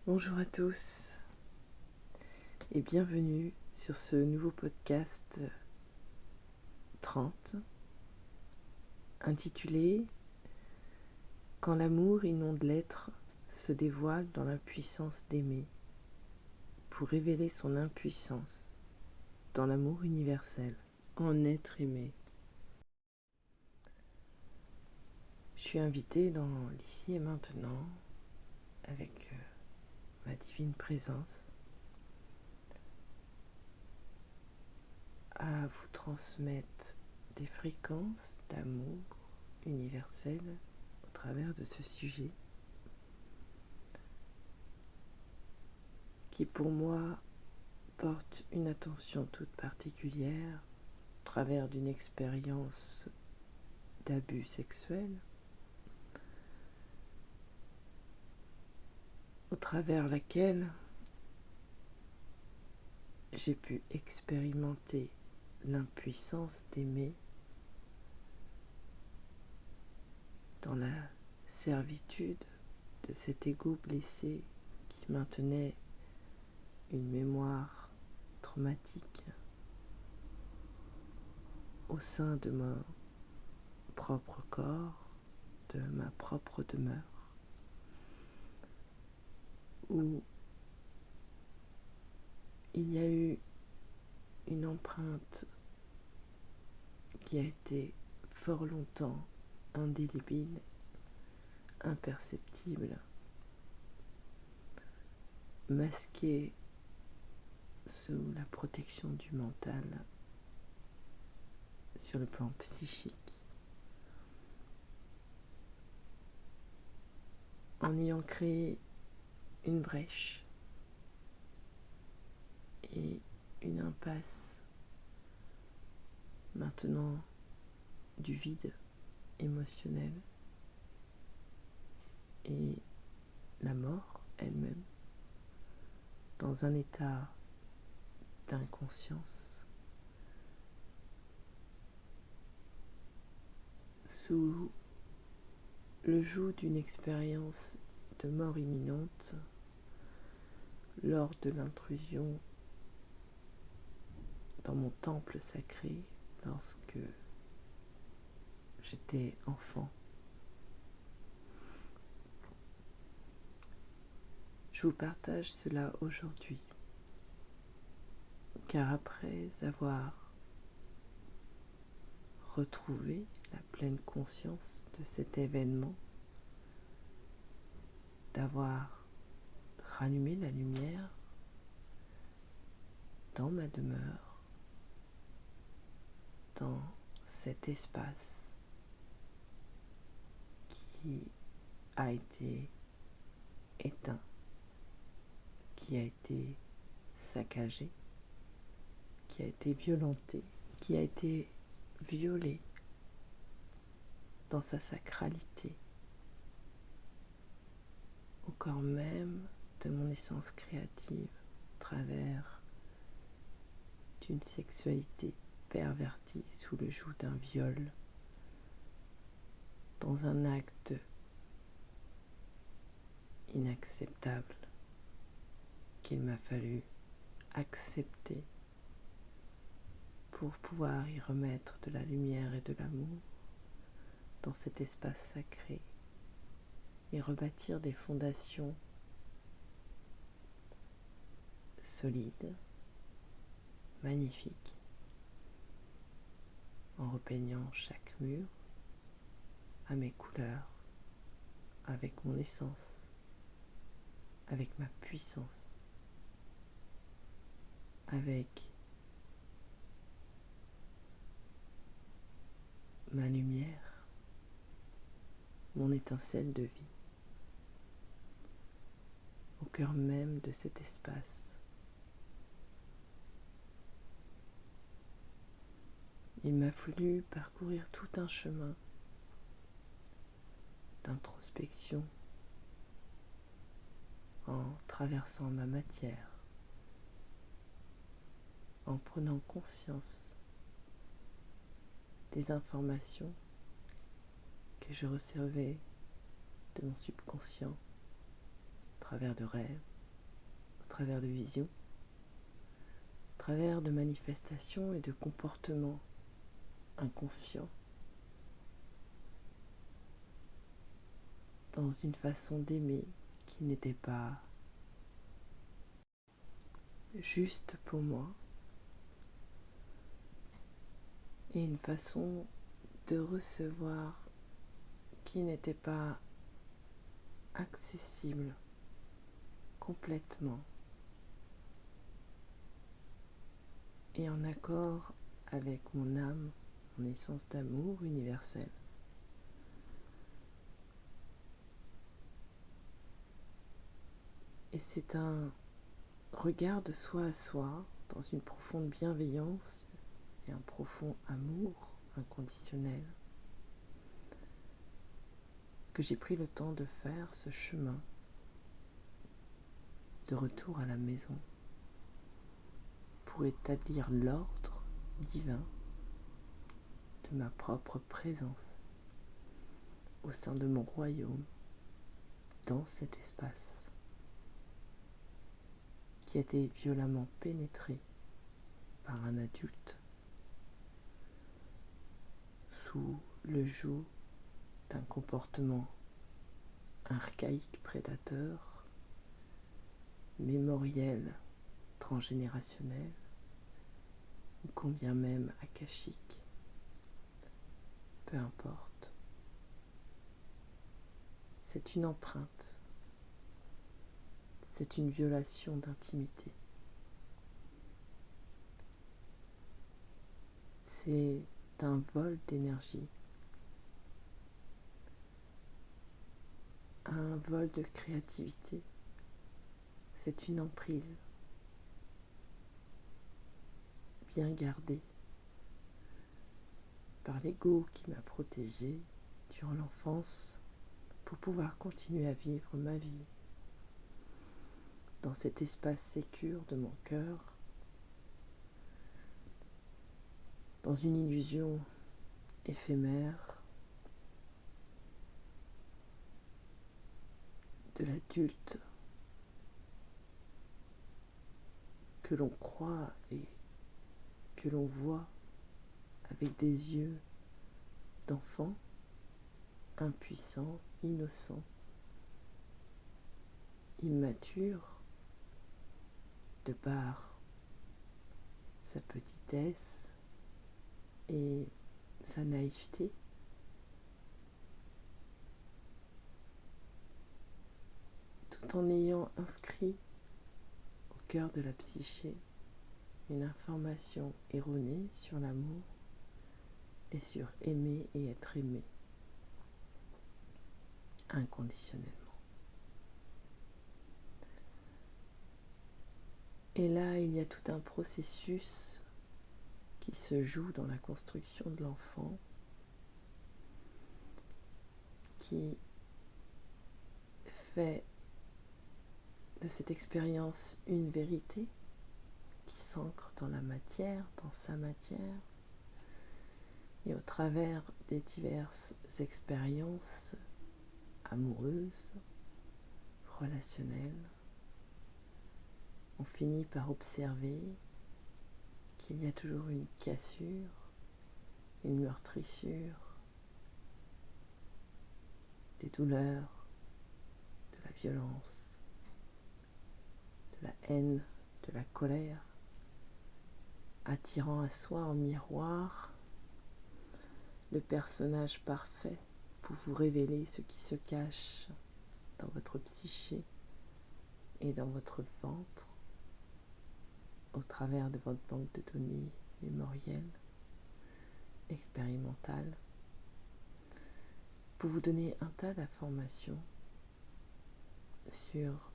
Bonjour à tous et bienvenue sur ce nouveau podcast 30 intitulé « Quand l'amour inonde l'être, se dévoile dans l'impuissance d'aimer pour révéler son impuissance dans l'amour universel, en être aimé ». Je suis invitée dans l'ici et maintenant avec ma divine présence à vous transmettre des fréquences d'amour universel au travers de ce sujet qui pour moi porte une attention toute particulière au travers d'une expérience d'abus sexuel, au travers laquelle j'ai pu expérimenter l'impuissance d'aimer dans la servitude de cet ego blessé qui maintenait une mémoire traumatique au sein de mon propre corps, de ma propre demeure, où il y a eu une empreinte qui a été fort longtemps indélébile, imperceptible, masquée sous la protection du mental sur le plan psychique, en ayant créé une brèche et une impasse maintenant du vide émotionnel et la mort elle-même dans un état d'inconscience sous le joug d'une expérience de mort imminente lors de l'intrusion dans mon temple sacré lorsque j'étais enfant. Je vous partage cela aujourd'hui, car après avoir retrouvé la pleine conscience de cet événement, d'avoir rallumé la lumière dans ma demeure, dans cet espace qui a été éteint, qui a été saccagé, qui a été violenté, qui a été violé dans sa sacralité, au corps même de mon essence créative, à travers d'une sexualité pervertie sous le joug d'un viol, dans un acte inacceptable qu'il m'a fallu accepter pour pouvoir y remettre de la lumière et de l'amour dans cet espace sacré et rebâtir des fondations solides, magnifiques, en repeignant chaque mur à mes couleurs, avec mon essence, avec ma puissance, avec ma lumière, mon étincelle de vie, au cœur même de cet espace. Il m'a fallu parcourir tout un chemin d'introspection en traversant ma matière, en prenant conscience des informations que je recevais de mon subconscient à travers de rêves, au travers de visions, au travers de manifestations et de comportements inconscients, dans une façon d'aimer qui n'était pas juste pour moi, et une façon de recevoir qui n'était pas accessible complètement et en accord avec mon âme, mon essence d'amour universel. Et c'est un regard de soi à soi dans une profonde bienveillance et un profond amour inconditionnel que j'ai pris le temps de faire ce chemin de retour à la maison pour établir l'ordre divin de ma propre présence au sein de mon royaume, dans cet espace qui a été violemment pénétré par un adulte sous le joug d'un comportement archaïque prédateur, mémoriel, transgénérationnel, ou combien même akashique, peu importe. C'est une empreinte, c'est une violation d'intimité. C'est un vol d'énergie, un vol de créativité. C'est une emprise bien gardée par l'ego qui m'a protégée durant l'enfance pour pouvoir continuer à vivre ma vie dans cet espace sécure de mon cœur, dans une illusion éphémère de l'adulte que l'on croit et que l'on voit avec des yeux d'enfant, impuissant, innocent, immature, de par sa petitesse et sa naïveté. Tout en ayant inscrit au cœur de la psyché une information erronée sur l'amour et sur aimer et être aimé inconditionnellement. Et là, il y a tout un processus qui se joue dans la construction de l'enfant, qui fait de cette expérience une vérité qui s'ancre dans la matière, dans sa matière, et au travers des diverses expériences amoureuses, relationnelles, on finit par observer qu'il y a toujours une cassure, une meurtrissure, des douleurs, de la violence, de la haine, de la colère, attirant à soi en miroir le personnage parfait pour vous révéler ce qui se cache dans votre psyché et dans votre ventre au travers de votre banque de données mémorielles, expérimentales, pour vous donner un tas d'informations sur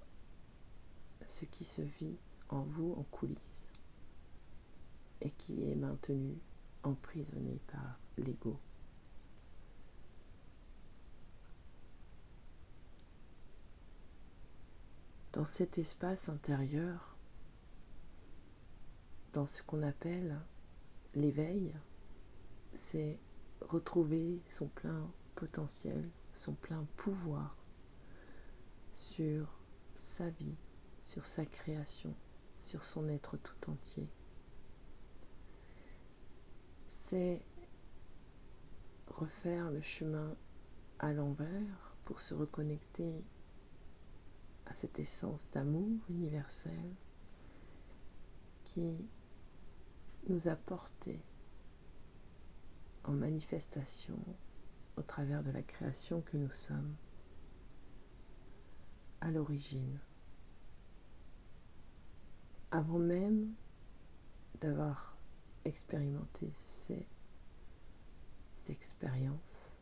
ce qui se vit en vous en coulisses et qui est maintenu emprisonné par l'ego. Dans cet espace intérieur, dans ce qu'on appelle l'éveil, c'est retrouver son plein potentiel, son plein pouvoir sur sa vie, sur sa création, sur son être tout entier. C'est refaire le chemin à l'envers pour se reconnecter à cette essence d'amour universel qui nous a portés en manifestation au travers de la création que nous sommes à l'origine. Avant même d'avoir expérimenté ces expériences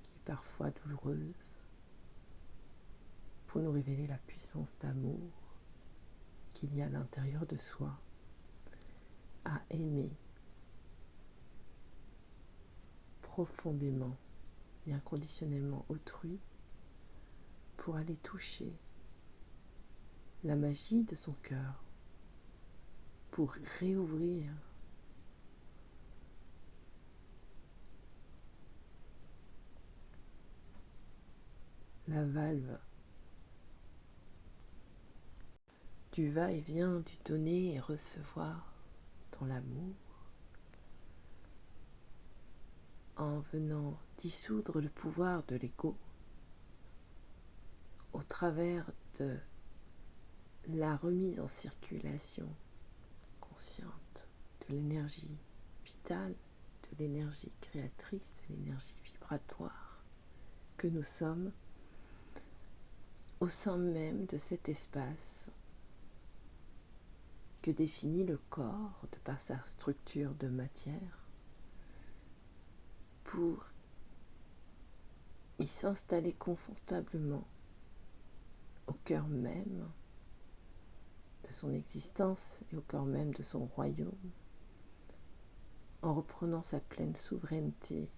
qui parfois douloureuses pour nous révéler la puissance d'amour qu'il y a à l'intérieur de soi, à aimer profondément et inconditionnellement autrui pour aller toucher la magie de son cœur, pour réouvrir la valve du va-et-vient du donner et recevoir dans l'amour, en venant dissoudre le pouvoir de l'ego au travers de la remise en circulation consciente de l'énergie vitale, de l'énergie créatrice, de l'énergie vibratoire que nous sommes au sein même de cet espace que définit le corps de par sa structure de matière pour y s'installer confortablement au cœur même de son existence et au cœur même de son royaume, en reprenant sa pleine souveraineté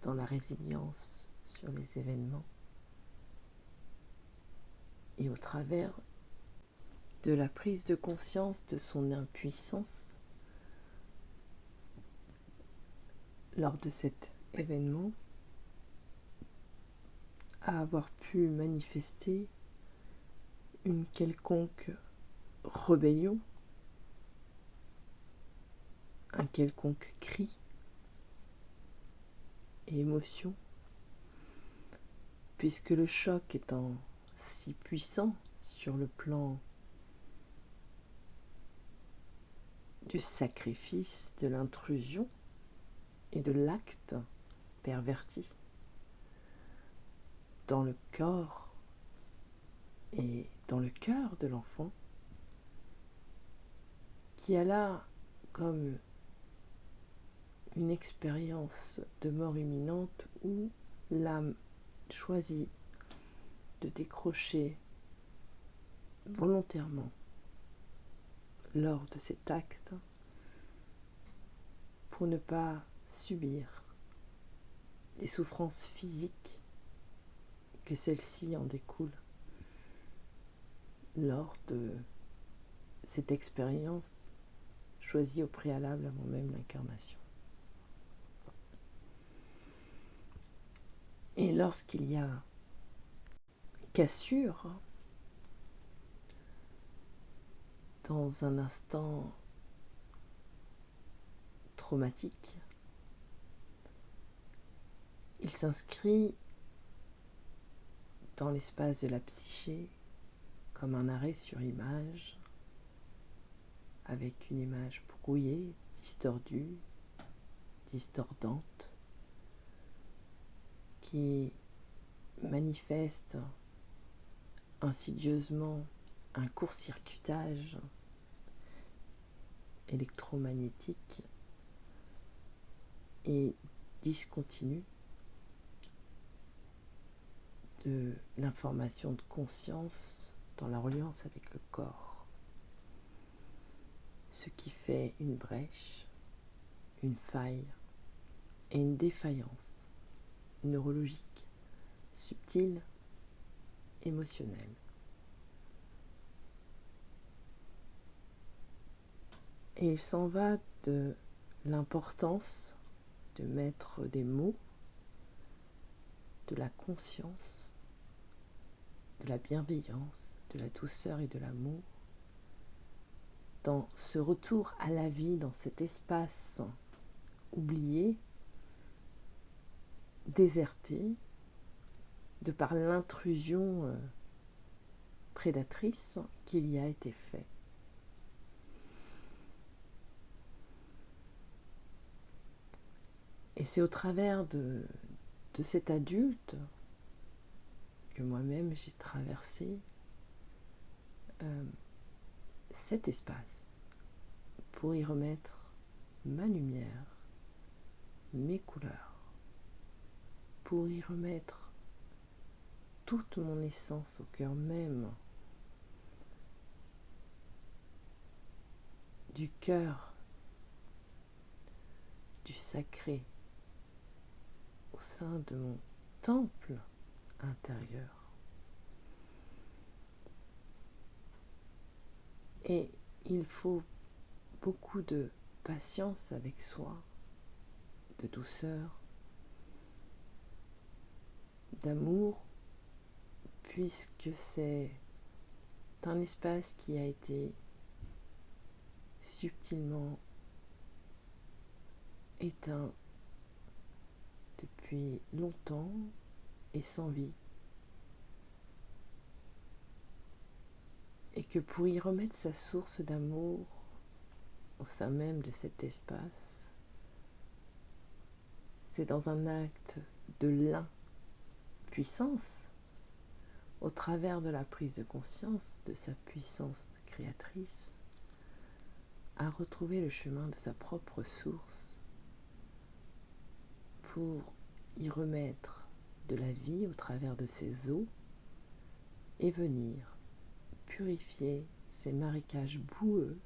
dans la résilience sur les événements et au travers de la prise de conscience de son impuissance lors de cet événement, à avoir pu manifester une quelconque rébellion, un quelconque cri et émotion, puisque le choc étant si puissant sur le plan du sacrifice, de l'intrusion et de l'acte perverti dans le corps et dans le cœur de l'enfant, qui a là comme une expérience de mort imminente où l'âme choisit de décrocher volontairement lors de cet acte pour ne pas subir les souffrances physiques que celles-ci en découlent lors de cette expérience choisie au préalable avant même l'incarnation. Et lorsqu'il y a cassure dans un instant traumatique, il s'inscrit dans l'espace de la psyché comme un arrêt sur image, avec une image brouillée, distordue, distordante, qui manifeste insidieusement un court-circuitage électromagnétique et discontinu de l'information de conscience dans la reliance avec le corps, ce qui fait une brèche, une faille et une défaillance neurologique, subtile, émotionnelle. Et il s'en va de l'importance de mettre des mots, de la conscience de la bienveillance, de la douceur et de l'amour, dans ce retour à la vie, dans cet espace oublié, déserté, de par l'intrusion prédatrice qu'il y a été fait. Et c'est au travers de cet adulte que moi-même j'ai traversé cet espace pour y remettre ma lumière, mes couleurs, pour y remettre toute mon essence au cœur même du cœur, du sacré, au sein de mon temple intérieur. Et il faut beaucoup de patience avec soi, de douceur, d'amour, puisque c'est un espace qui a été subtilement éteint depuis longtemps et sans vie. Et que pour y remettre sa source d'amour au sein même de cet espace, c'est dans un acte de l'impuissance, au travers de la prise de conscience de sa puissance créatrice, à retrouver le chemin de sa propre source pour y remettre de la vie au travers de ses eaux et venir purifier ces marécages boueux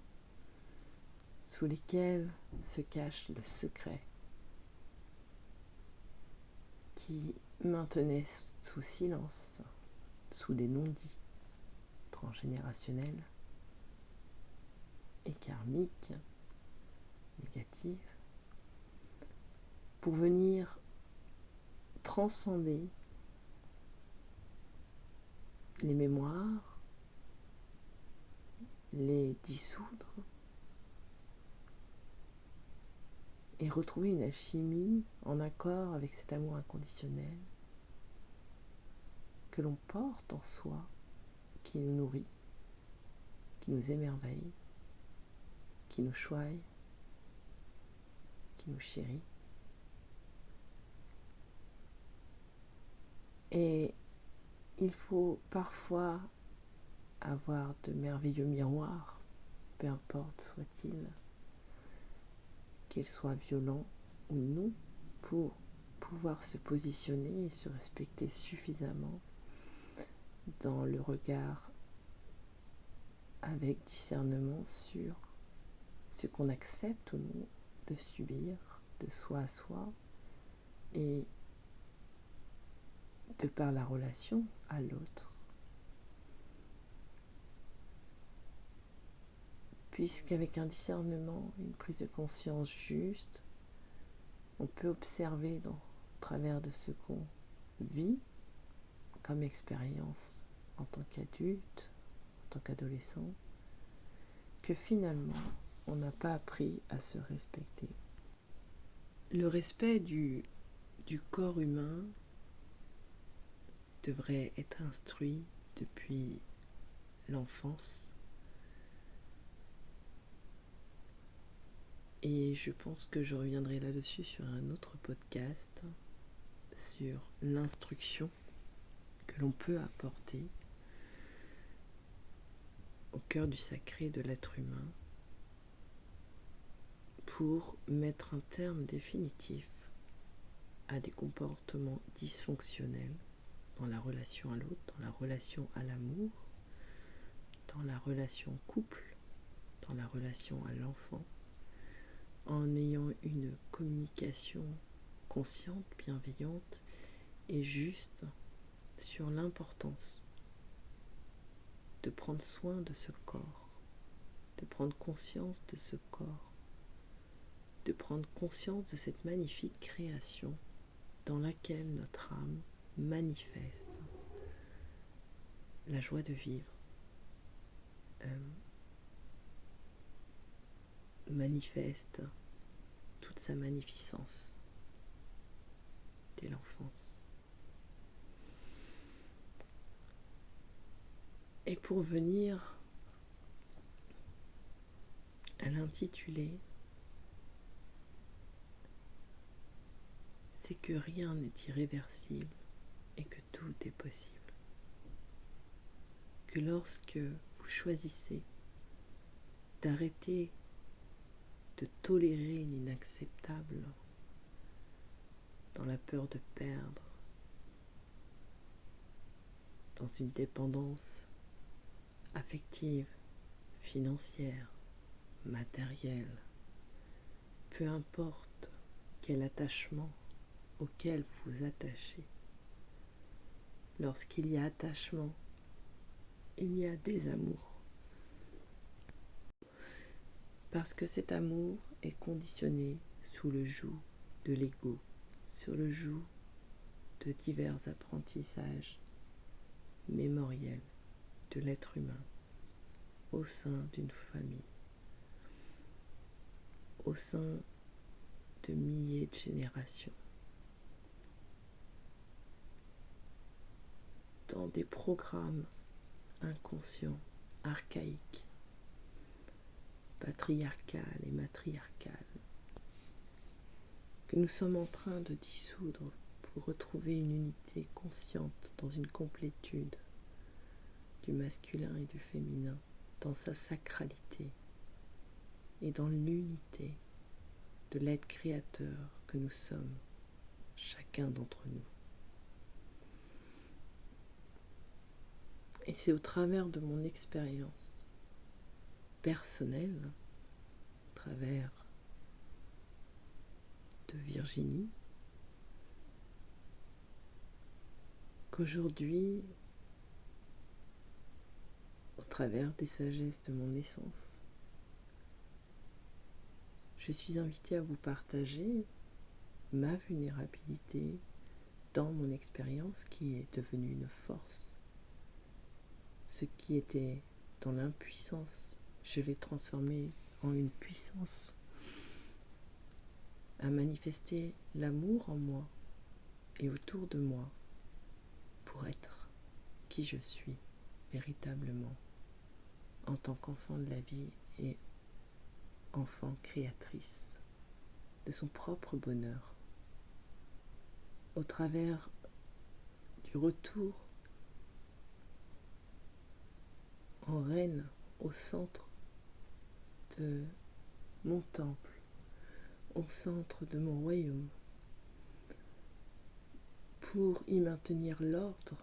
sous lesquels se cache le secret qui maintenait sous silence, sous des non-dits transgénérationnels et karmiques, négatifs, pour venir transcender les mémoires, les dissoudre et retrouver une alchimie en accord avec cet amour inconditionnel que l'on porte en soi, qui nous nourrit, qui nous émerveille, qui nous choye, qui nous chérit. Et il faut parfois avoir de merveilleux miroirs, peu importe soit-il, qu'ils soient violents ou non, pour pouvoir se positionner et se respecter suffisamment dans le regard avec discernement sur ce qu'on accepte ou non de subir de soi à soi et de par la relation à l'autre. Puisqu'avec un discernement, une prise de conscience juste, on peut observer au travers de ce qu'on vit comme expérience en tant qu'adulte, en tant qu'adolescent, que finalement, on n'a pas appris à se respecter. Le respect du corps humain devrait être instruit depuis l'enfance. Et je pense que je reviendrai là-dessus sur un autre podcast, sur l'instruction que l'on peut apporter au cœur du sacré de l'être humain pour mettre un terme définitif à des comportements dysfonctionnels dans la relation à l'autre, dans la relation à l'amour, dans la relation couple, dans la relation à l'enfant, en ayant une communication consciente, bienveillante et juste sur l'importance de prendre soin de ce corps, de prendre conscience de ce corps, de prendre conscience de cette magnifique création dans laquelle notre âme manifeste la joie de vivre manifeste toute sa magnificence dès l'enfance. Et pour venir à l'intitulé, c'est que rien n'est irréversible et que tout est possible. Que lorsque vous choisissez d'arrêter de tolérer l'inacceptable dans la peur de perdre, dans une dépendance affective, financière, matérielle, peu importe quel attachement auquel vous vous attachez. Lorsqu'il y a attachement, il y a désamour. Parce que cet amour est conditionné sous le joug de l'ego, sur le joug de divers apprentissages mémoriels de l'être humain au sein d'une famille, au sein de milliers de générations, dans des programmes inconscients, archaïques, patriarcales et matriarcales, que nous sommes en train de dissoudre pour retrouver une unité consciente dans une complétude du masculin et du féminin, dans sa sacralité et dans l'unité de l'être créateur que nous sommes, chacun d'entre nous. Et c'est au travers de mon expérience personnelle, au travers de Virginie, qu'aujourd'hui, au travers des sagesses de mon essence, je suis invitée à vous partager ma vulnérabilité dans mon expérience qui est devenue une force. Ce qui était dans l'impuissance, je l'ai transformé en une puissance à manifester l'amour en moi et autour de moi pour être qui je suis véritablement en tant qu'enfant de la vie et enfant créatrice de son propre bonheur au travers du retour en reine au centre de mon temple, au centre de mon royaume, pour y maintenir l'ordre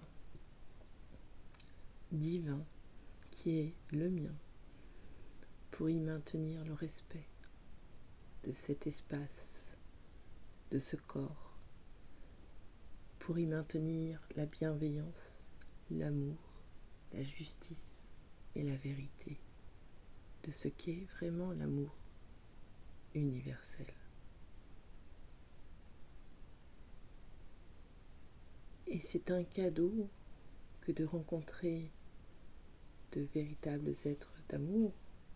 divin qui est le mien, pour y maintenir le respect de cet espace, de ce corps, pour y maintenir la bienveillance, l'amour, la justice et la vérité de ce qu'est vraiment l'amour universel. Et c'est un cadeau que de rencontrer de véritables êtres d'amour,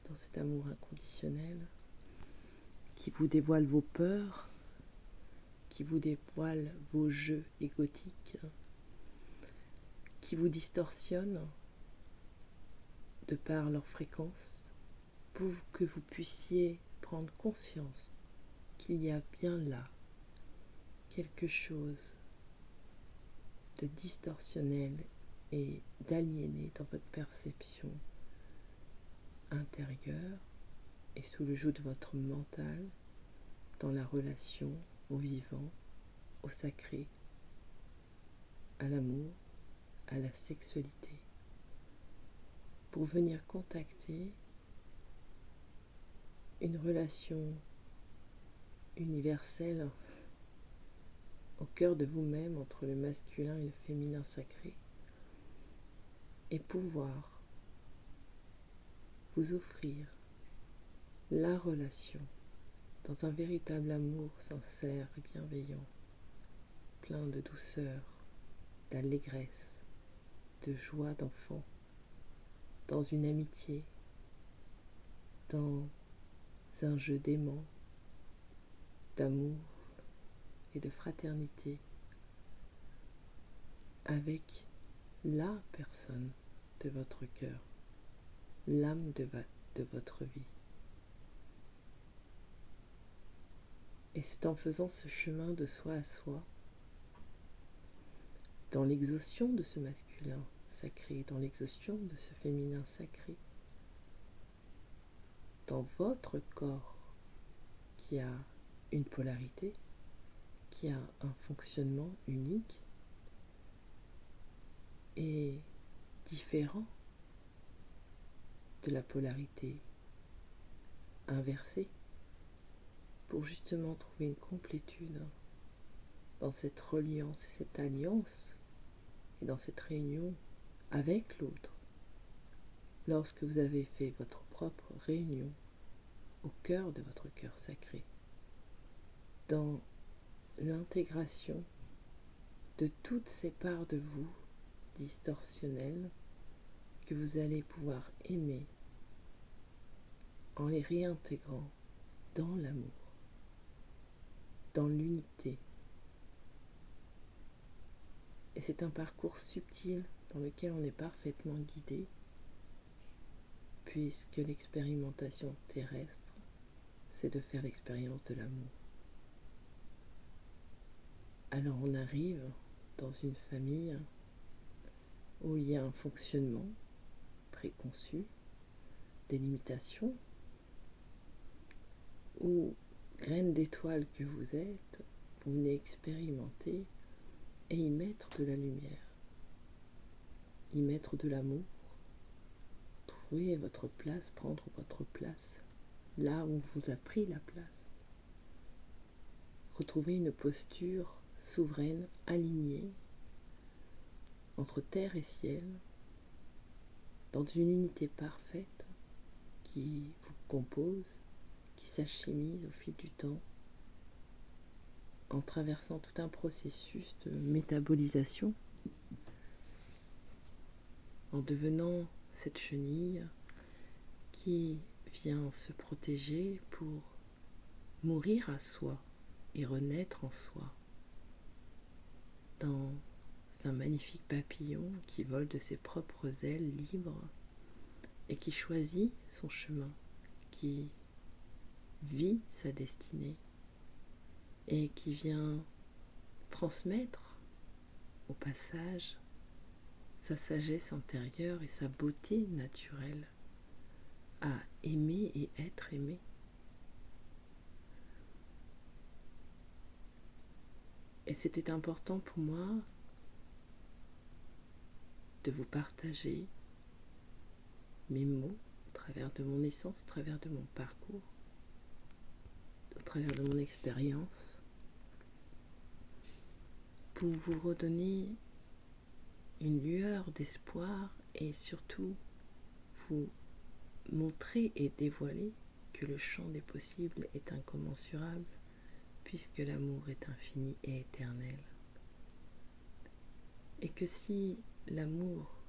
dans cet amour inconditionnel, qui vous dévoilent vos peurs, qui vous dévoilent vos jeux égotiques, qui vous distorsionnent de par leur fréquence, pour que vous puissiez prendre conscience qu'il y a bien là quelque chose de distorsionnel et d'aliéné dans votre perception intérieure et sous le joug de votre mental, dans la relation au vivant, au sacré, à l'amour, à la sexualité, pour venir contacter une relation universelle au cœur de vous-même entre le masculin et le féminin sacré, et pouvoir vous offrir la relation dans un véritable amour sincère et bienveillant, plein de douceur, d'allégresse, de joie d'enfant, dans une amitié, dans un jeu d'aimant, d'amour et de fraternité avec la personne de votre cœur, l'âme de votre vie. Et c'est en faisant ce chemin de soi à soi, dans l'exhaustion de ce masculin sacré, dans l'exhaustion de ce féminin sacré, dans votre corps qui a une polarité, qui a un fonctionnement unique et différent de la polarité inversée, pour justement trouver une complétude dans cette reliance et cette alliance et dans cette réunion avec l'autre. Lorsque vous avez fait votre propre réunion au cœur de votre cœur sacré, dans l'intégration de toutes ces parts de vous distorsionnelles que vous allez pouvoir aimer en les réintégrant dans l'amour, dans l'unité. Et c'est un parcours subtil dans lequel on est parfaitement guidé, puisque l'expérimentation terrestre, c'est de faire l'expérience de l'amour. Alors on arrive dans une famille où il y a un fonctionnement préconçu, des limitations, où, graine d'étoile que vous êtes, vous venez expérimenter et y mettre de la lumière, y mettre de l'amour, trouver votre place, prendre votre place, là où on vous a pris la place. Retrouver une posture souveraine, alignée, entre terre et ciel, dans une unité parfaite qui vous compose, qui s'alchimise au fil du temps, en traversant tout un processus de métabolisation, en devenant cette chenille qui vient se protéger pour mourir à soi et renaître en soi, dans un magnifique papillon qui vole de ses propres ailes libres et qui choisit son chemin, qui vit sa destinée et qui vient transmettre au passage sa sagesse intérieure et sa beauté naturelle à aimer et être aimé. Et c'était important pour moi de vous partager mes mots au travers de mon essence, au travers de mon parcours, au travers de mon expérience, pour vous redonner une lueur d'espoir et surtout vous montrer et dévoiler que le champ des possibles est incommensurable puisque l'amour est infini et éternel. Et que si l'amour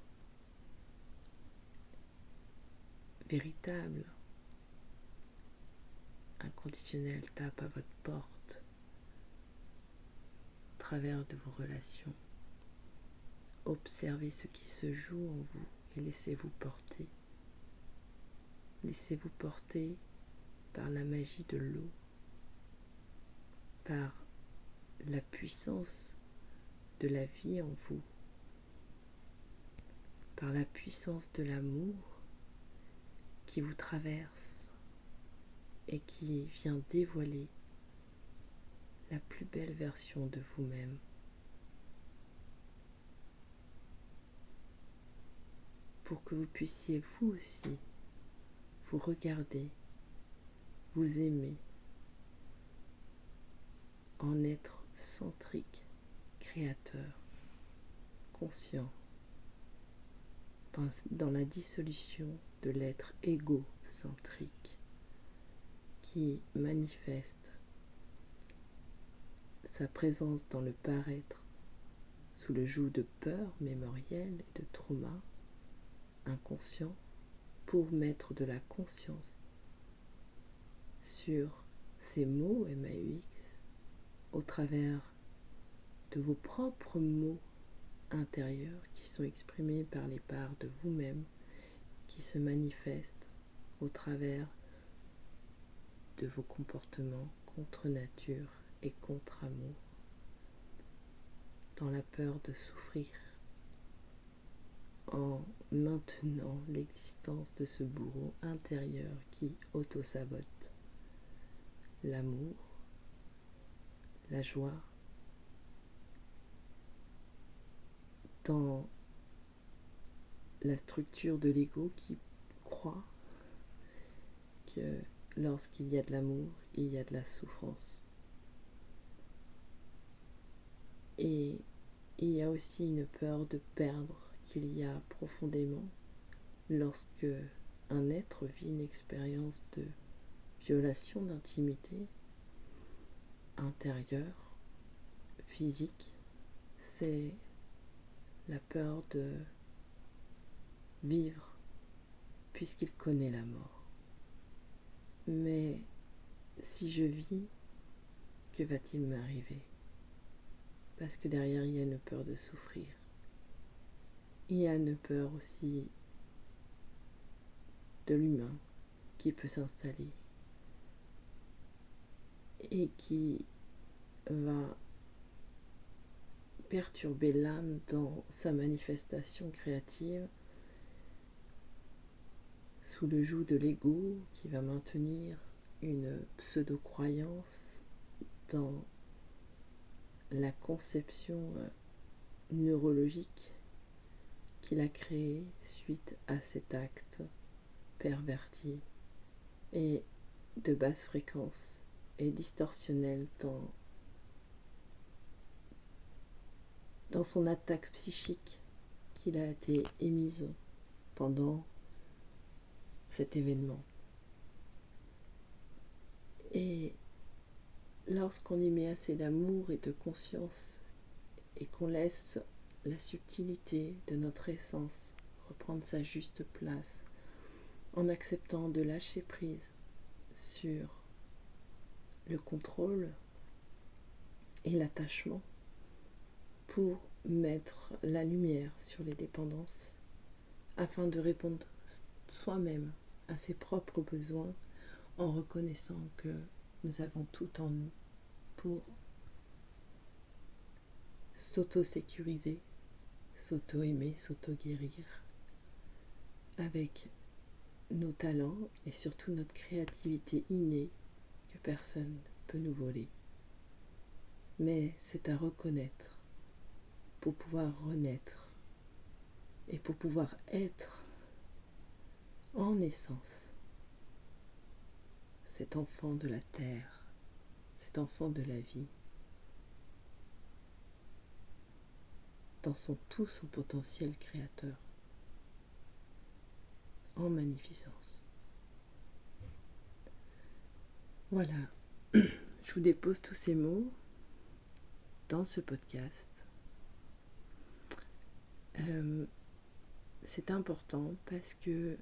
véritable, inconditionnel tape à votre porte au travers de vos relations, observez ce qui se joue en vous et laissez-vous porter. Laissez-vous porter par la magie de l'eau, par la puissance de la vie en vous, par la puissance de l'amour qui vous traverse et qui vient dévoiler la plus belle version de vous-même. Pour que vous puissiez vous aussi vous regarder, vous aimer, en être centrique, créateur, conscient, dans la dissolution de l'être égocentrique qui manifeste sa présence dans le paraître sous le joug de peur mémorielle et de trauma inconscient, pour mettre de la conscience sur ces mots MAUX au travers de vos propres mots intérieurs qui sont exprimés par les parts de vous-même qui se manifestent au travers de vos comportements contre nature et contre amour, dans la peur de souffrir, en maintenant l'existence de ce bourreau intérieur qui auto-sabote l'amour, la joie, dans la structure de l'ego qui croit que lorsqu'il y a de l'amour, il y a de la souffrance. Et il y a aussi une peur de perdre qu'il y a profondément lorsque un être vit une expérience de violation d'intimité intérieure, physique. C'est la peur de vivre puisqu'il connaît la mort. Mais si je vis, que va-t-il m'arriver ? Parce que derrière, il y a une peur de souffrir. Il y a une peur aussi de l'humain qui peut s'installer et qui va perturber l'âme dans sa manifestation créative sous le joug de l'ego qui va maintenir une pseudo-croyance dans la conception neurologique qu'il a créée suite à cet acte perverti et de basse fréquence et distorsionnel dans son attaque psychique qu'il a été émise pendant cet événement. Et lorsqu'on y met assez d'amour et de conscience et qu'on laisse la subtilité de notre essence reprendre sa juste place en acceptant de lâcher prise sur le contrôle et l'attachement pour mettre la lumière sur les dépendances afin de répondre soi-même à ses propres besoins en reconnaissant que nous avons tout en nous pour s'auto-sécuriser, s'auto-aimer, s'auto-guérir avec nos talents et surtout notre créativité innée que personne ne peut nous voler. Mais c'est à reconnaître pour pouvoir renaître et pour pouvoir être en essence cet enfant de la terre, cet enfant de la vie, dans tout son potentiel créateur, en magnificence. Voilà, je vous dépose tous ces mots dans ce podcast. C'est important parce que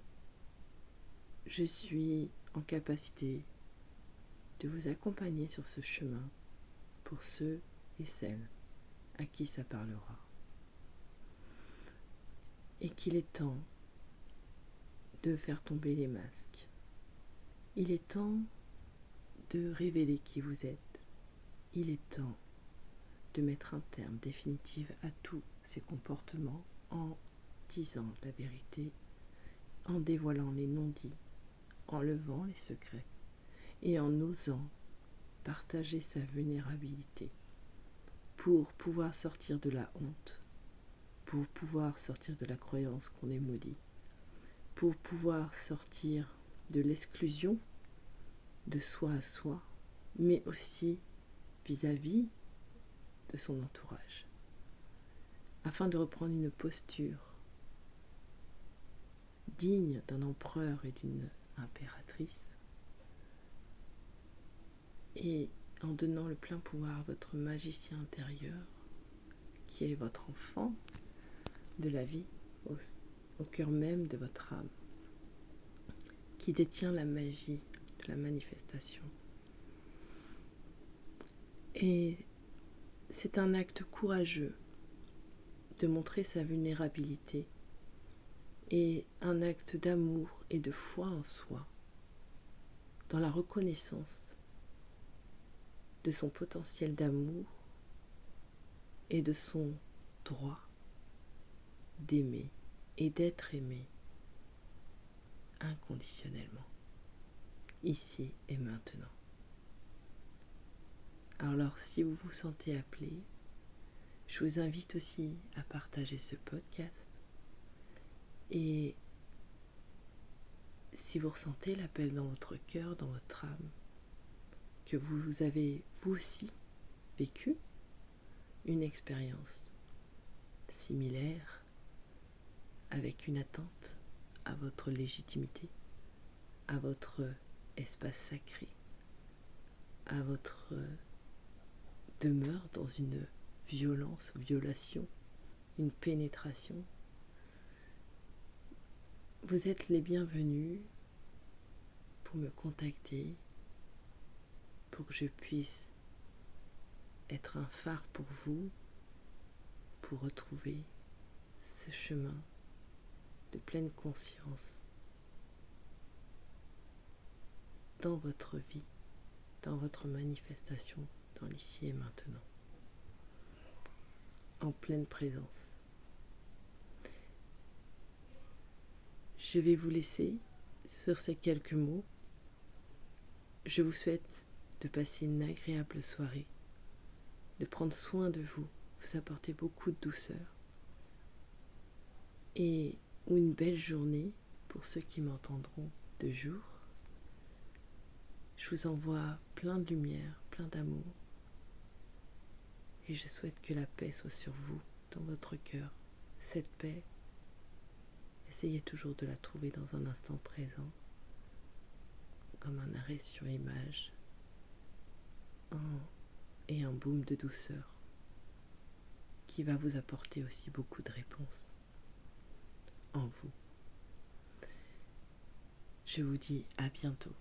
je suis en capacité de vous accompagner sur ce chemin pour ceux et celles à qui ça parlera. Et qu'il est temps de faire tomber les masques. Il est temps de révéler qui vous êtes. Il est temps de mettre un terme définitif à tous ces comportements en disant la vérité, en dévoilant les non-dits, en levant les secrets et en osant partager sa vulnérabilité pour pouvoir sortir de la honte, pour pouvoir sortir de la croyance qu'on est maudit, pour pouvoir sortir de l'exclusion de soi à soi, mais aussi vis-à-vis de son entourage, afin de reprendre une posture digne d'un empereur et d'une impératrice, et en donnant le plein pouvoir à votre magicien intérieur qui est votre enfant de la vie, au cœur même de votre âme, qui détient la magie de la manifestation. Et c'est un acte courageux de montrer sa vulnérabilité et un acte d'amour et de foi en soi, dans la reconnaissance de son potentiel d'amour et de son droit d'aimer et d'être aimé inconditionnellement, ici et maintenant. Alors si vous vous sentez appelé, je vous invite aussi à partager ce podcast. Et si vous ressentez l'appel dans votre cœur, dans votre âme, que vous avez vous aussi vécu une expérience similaire avec une atteinte à votre légitimité, à votre espace sacré, à votre demeure dans une violence ou violation, une pénétration, vous êtes les bienvenus pour me contacter, pour que je puisse être un phare pour vous, pour retrouver ce chemin de pleine conscience dans votre vie, dans votre manifestation, dans l'ici et maintenant, en pleine présence. Je vais vous laisser sur ces quelques mots. Je vous souhaite de passer une agréable soirée, de prendre soin de vous, vous apporter beaucoup de douceur, et ou une belle journée pour ceux qui m'entendront de jour. Je vous envoie plein de lumière, plein d'amour, et je souhaite que la paix soit sur vous, dans votre cœur. Cette paix, essayez toujours de la trouver dans un instant présent, comme un arrêt sur image, et un boom de douceur qui va vous apporter aussi beaucoup de réponses en vous. Je vous dis à bientôt.